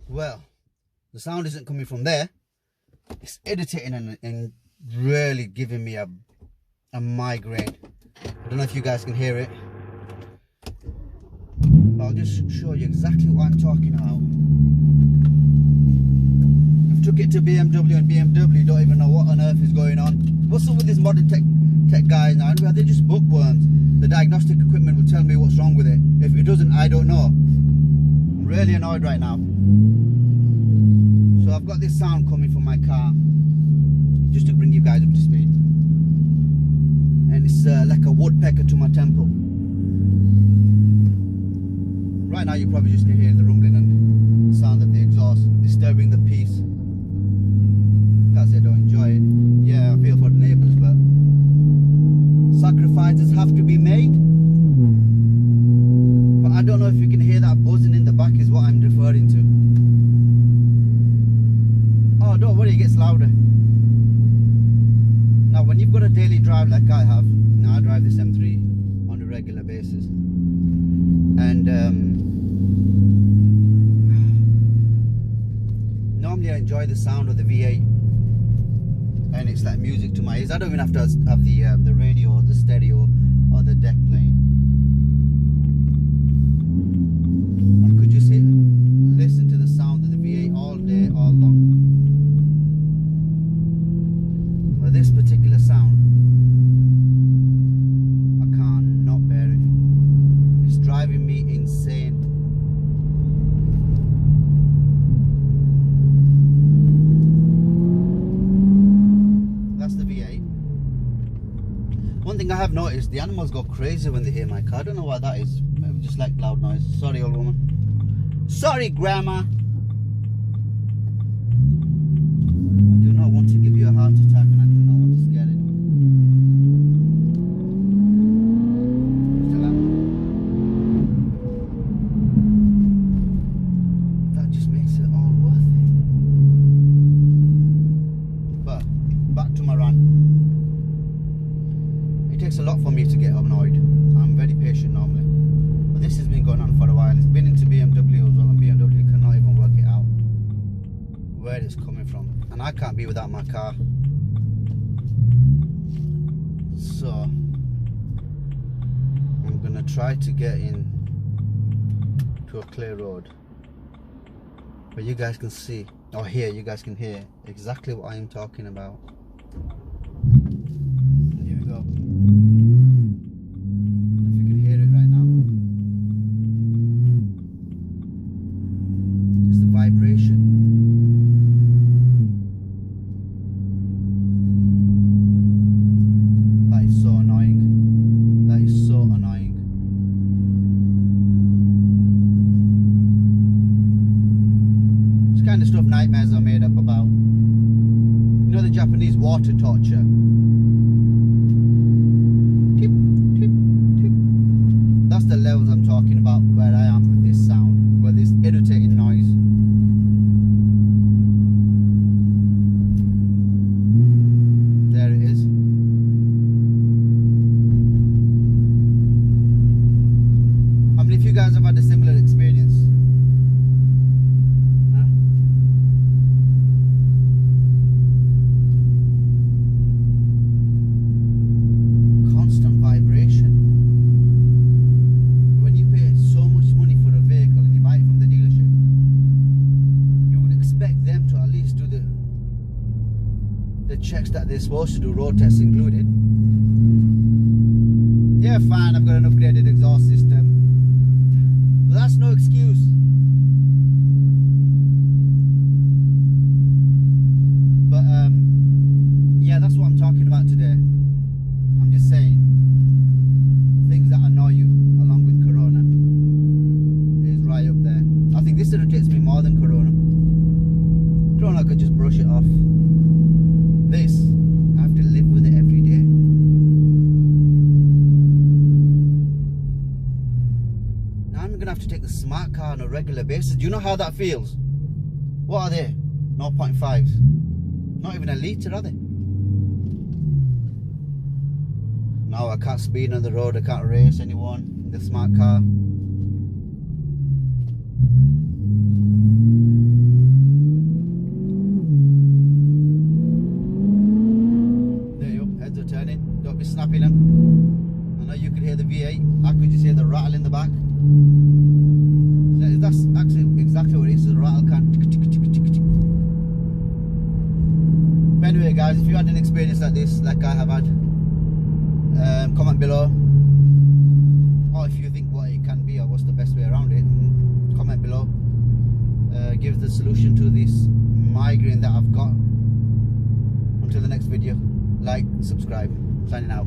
Well, the sound isn't coming from there. It's irritating and really giving me a migraine. I don't know if you guys can hear it, but I'll just show you exactly what I'm talking about. I've took it to BMW, and BMW don't even know what on earth is going on. What's up with these modern tech guys now? They're just bookworms. The diagnostic equipment will tell me what's wrong with it. If it doesn't, I don't know. I'm really annoyed right now. So I've got this sound coming from my car, just to bring you guys up to speed. And it's like a woodpecker to my temple. Right now you probably just can hear the rumbling and the sound of the exhaust disturbing the peace. Because they don't enjoy it. Yeah, I feel for the neighbours, but sacrifices have to be made. But I don't know if you can hear that buzzing in the back is what I'm referring to. Oh, don't worry, it gets louder. Now, when you've got a daily drive like I have, now I drive this M3 on a regular basis, and normally I enjoy the sound of the V8, and it's like music to my ears. I don't even have to have the radio or the stereo or the deck playing. I could just listen to the sound of the V8 all day, all long. But this particular sound, I can't not bear it. It's driving me insane. That's the V8. One thing I have noticed, the animals go crazy when they hear my car. I don't know why that is. Maybe just like loud noise. Sorry, old woman. Sorry, grandma. I do not want to give you a heart attack, and I do not want to scare anyone. Still am. That just makes it all worth it. But back to my rant. It takes a lot for me to get annoyed. I'm very patient normally, but this has been going on for a while. It's been into BMW as well, and BMW cannot even work it out where it's coming from, and I can't be without my car. So I'm gonna try to get in to a clear road where you guys can see, or hear, you guys can hear exactly what I am talking about. Here we go. If you can hear it right now, just the vibration. Kind of stuff nightmares are made up about. You know the Japanese water torture? Tip, tip, tip. That's the levels I'm talking about where I am with this sound, with this irritating noise. There it is. I mean, if you guys have had a similar experience, checks that they're supposed to do, road tests included. Yeah, fine, I've got an upgraded exhaust system, but that's no excuse. But yeah, that's what I'm talking about today. I'm just saying things that annoy you along with Corona is right up there. I think this irritates me more than Corona. Corona, I could just brush it off. This, I have to live with it every day. Now I'm gonna have to take the smart car on a regular basis. Do you know how that feels? What are they? 0.5s. Not even a litre, are they? No, I can't speed on the road, I can't race anyone. the smart car. There you go, heads are turning. Don't be snapping them. I know you could hear the V8. I could just hear the rattle in the back. That's actually exactly what it is, the rattle can. But anyway guys, if you had an experience like this, like I have had, comment below. Or if you think what it can be or what's the best way around it, comment below. Give the solution to this migraine that I've got. Until the next video, like and subscribe. Signing out.